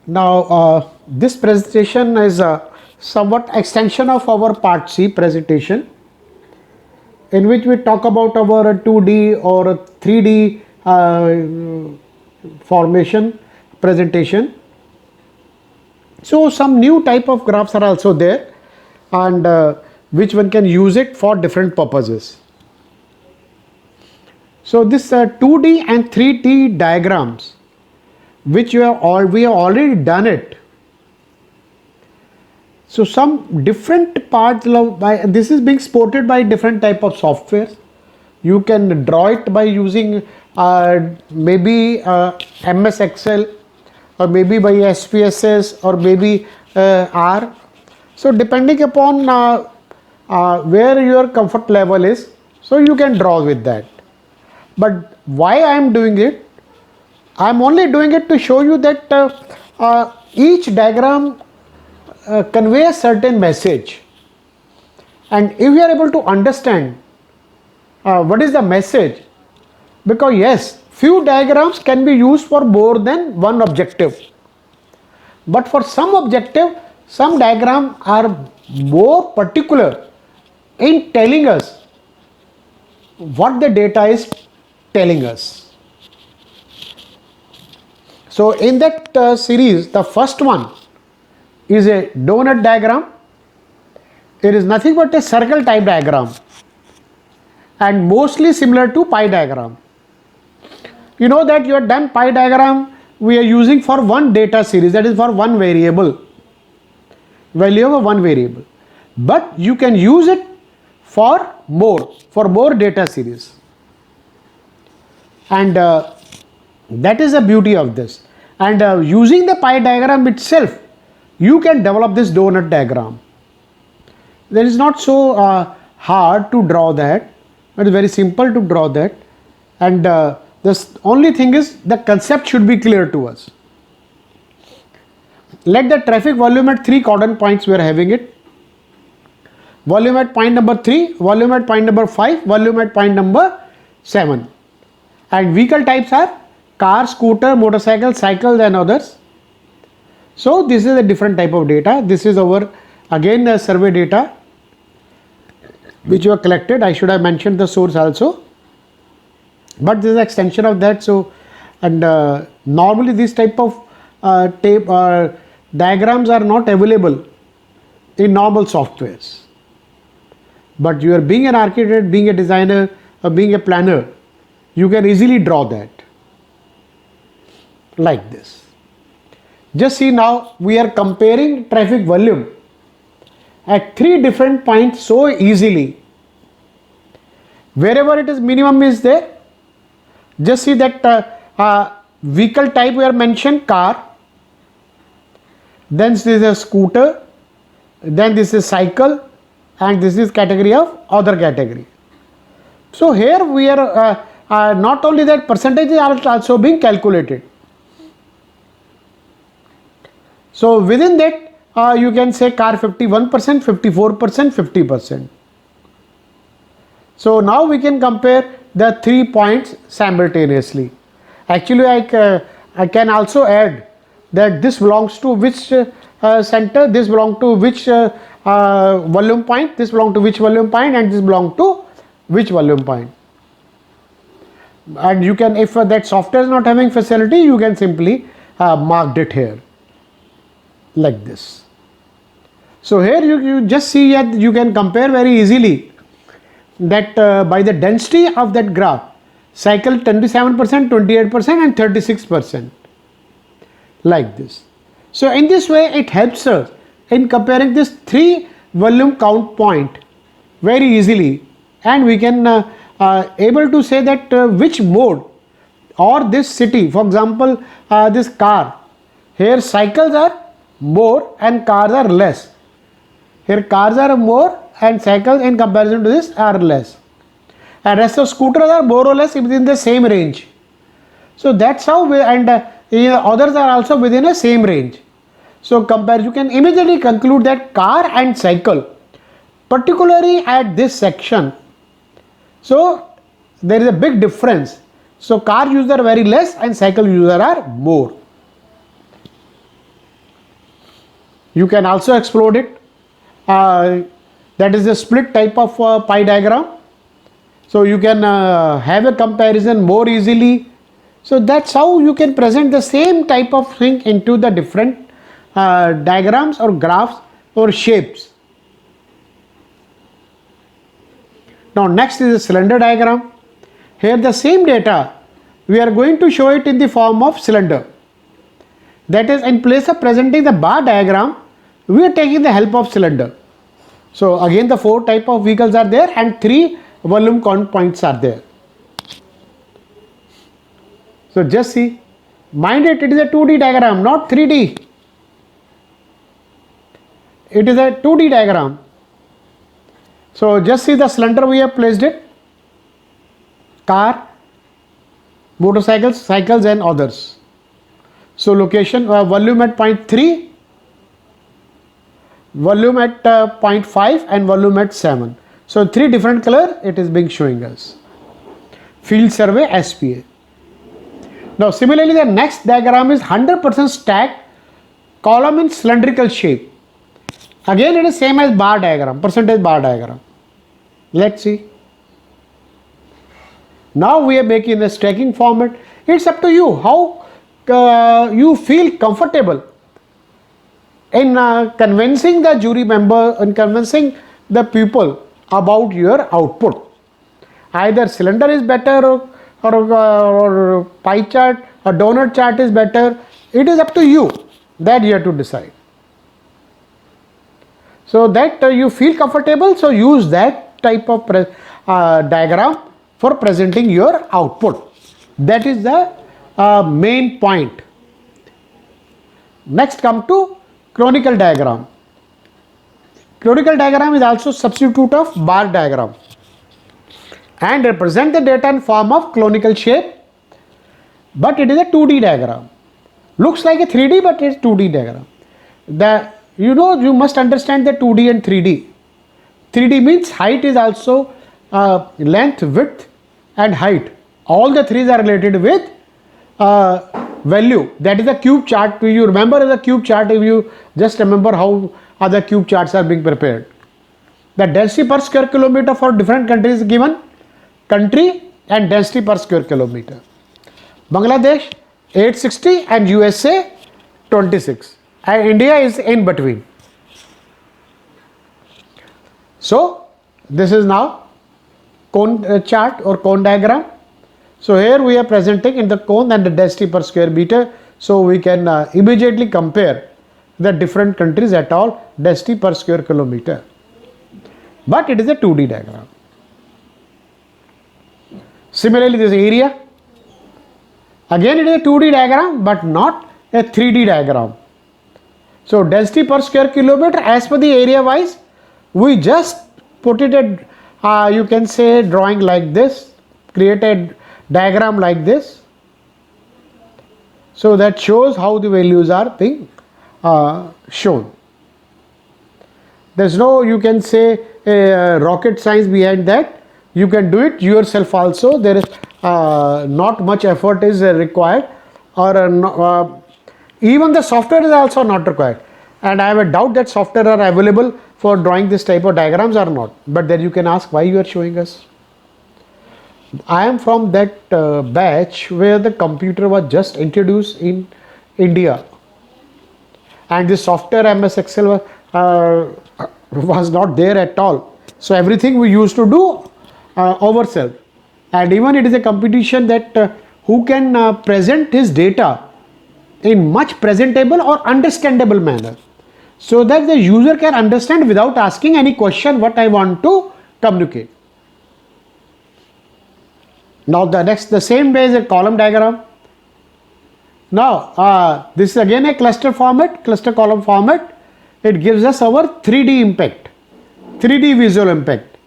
Now, this presentation is a somewhat extension of our part C presentation, in which we talk about our 2D or 3D formation presentation. So some new type of graphs are also there, and which one can use it for different purposes. So this 2D and 3D diagrams, which we have already done it. So some different parts this is being supported by different type of software. You can draw it by using maybe MS Excel, or maybe by SPSS, or maybe R. So depending upon where your comfort level is, so you can draw with that. But why I am doing it? I am only doing it to show you that each diagram conveys a certain message, and if you are able to understand what is the message, because yes, few diagrams can be used for more than one objective, but for some objective, some diagrams are more particular in telling us what the data is telling us. So in that series, the first one is a donut diagram. It is nothing but a circle type diagram, and mostly similar to pie diagram. You know that you have done pie diagram we are using for one data series, that is for one variable, value of one variable, but you can use it for more data series, and that is the beauty of this. And using the pie diagram itself, you can develop this donut diagram. That is not so hard to draw that. It is very simple to draw that, and the only thing is the concept should be clear to us. Let the traffic volume at 3 coordinate points we are having it. Volume at point number 3, volume at point number 5, volume at point number 7. And vehicle types are car, scooter, motorcycle, cycles and others. So this is a different type of data. This is our again survey data which you have collected. I should have mentioned the source also, but this is an extension of that. So, and normally this type of diagrams are not available in normal softwares, but you are being an architect, being a designer, or being a planner, you can easily draw that like this. Just see, now we are comparing traffic volume at 3 different points so easily. Wherever it is minimum is there, just see that vehicle type we are mentioned car, then this is a scooter, then this is cycle, and this is category of other category. So here we are not only that, percentages are also being calculated. So within that you can say car 51%, 54%, 50%. So now we can compare the 3 points simultaneously. Actually I can also add that this belongs to which center, this belongs to which volume point, this belongs to which volume point, and this belongs to which volume point. And you can, if that software is not having facility, you can simply mark it here like this. So here you just see that you can compare very easily that by the density of that graph, cycle 27%, 28% and 36% like this. So in this way it helps us in comparing this 3 volume count point very easily, and we can able to say that which mode or this city, for example this car, here cycles are more and cars are less. Here cars are more and cycles in comparison to this are less, and rest of scooters are more or less within the same range. So that's how we, and others are also within a same range. So compare, you can immediately conclude that car and cycle, particularly at this section, so there is a big difference. So car user are very less and cycle user are more. You can also explode it. That is the split type of pie diagram. So you can have a comparison more easily. So that's how you can present the same type of thing into the different diagrams or graphs or shapes. Now next is a cylinder diagram. Here the same data, we are going to show it in the form of cylinder. That is, in place of presenting the bar diagram, we are taking the help of cylinder. So again the 4 type of vehicles are there and 3 volume count points are there. So just see, mind it, it is a 2D diagram, not 3D. It is a 2D diagram. So just see the cylinder we have placed it. Car, motorcycles, cycles and others. So location, volume at point 3, volume at 0.5 and volume at 7. So 3 different color it is being showing us. Field survey SPA. Now similarly the next diagram is 100% stacked column in cylindrical shape. Again it is same as bar diagram, percentage bar diagram. Let's see. Now we are making the stacking format. It's up to you how you feel comfortable in convincing the jury member and convincing the people about your output. Either cylinder is better or pie chart or donut chart is better. It is up to you, that you have to decide. So that you feel comfortable, so use that type of diagram for presenting your output. That is the main point. Next come to conical diagram. Conical diagram is also substitute of bar diagram and represent the data in form of conical shape, but it is a 2D diagram. Looks like a 3D, but it's 2D diagram. You must understand the 2D and 3D. 3D means height is also length, width and height. All the 3s are related with value. That is the cube chart. You remember the cube chart, if you just remember how other cube charts are being prepared. The density per square kilometer for different countries is given. Country and density per square kilometer. Bangladesh 860 and USA 26. And India is in between. So this is now cone chart or cone diagram. So here we are presenting in the cone and the density per square meter. So we can immediately compare the different countries at all density per square kilometer. But it is a 2D diagram. Similarly, this area. Again it is a 2D diagram but not a 3D diagram. So density per square kilometer as per the area wise, we just put it at, you can say drawing like this, create a diagram like this. So that shows how the values are being shown. There's no, you can say, rocket science behind that. You can do it yourself also. There is not much effort is required, or even the software is also not required. And I have a doubt that software are available for drawing this type of diagrams or not. But then you can ask why you are showing us. I am from that batch where the computer was just introduced in India. And the software MS Excel was not there at all. So everything we used to do ourselves. And even it is a competition that who can present his data in much presentable or understandable manner, so that the user can understand without asking any question what I want to communicate. Now the same way is a column diagram. Now this is again a cluster format, cluster column format. It gives us our 3D impact, 3D visual impact.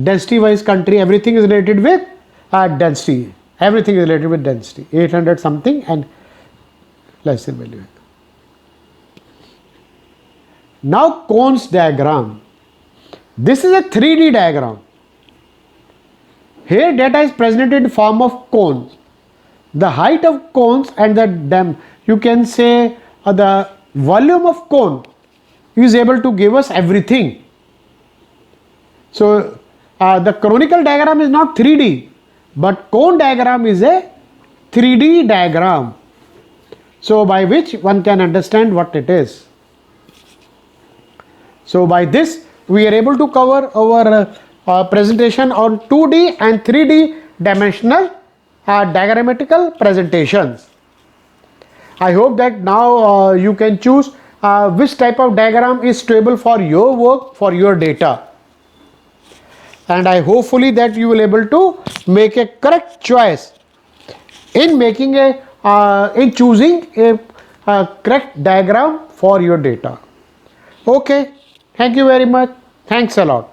Density wise country, everything is related with density. Everything is related with density, 800 something and less than value. Now cones diagram. This is a 3D diagram. Here data is presented in form of cones. The height of cones and the you can say the volume of cone is able to give us everything. So the canonical diagram is not 3D, but cone diagram is a 3D diagram. So by which one can understand what it is. So by this we are able to cover our presentation on 2D and 3D dimensional diagrammatical presentations. I hope that now you can choose which type of diagram is suitable for your work, for your data. And I hopefully that you will able to make a correct choice in making in choosing a correct diagram for your data. Okay, thank you very much. Thanks a lot.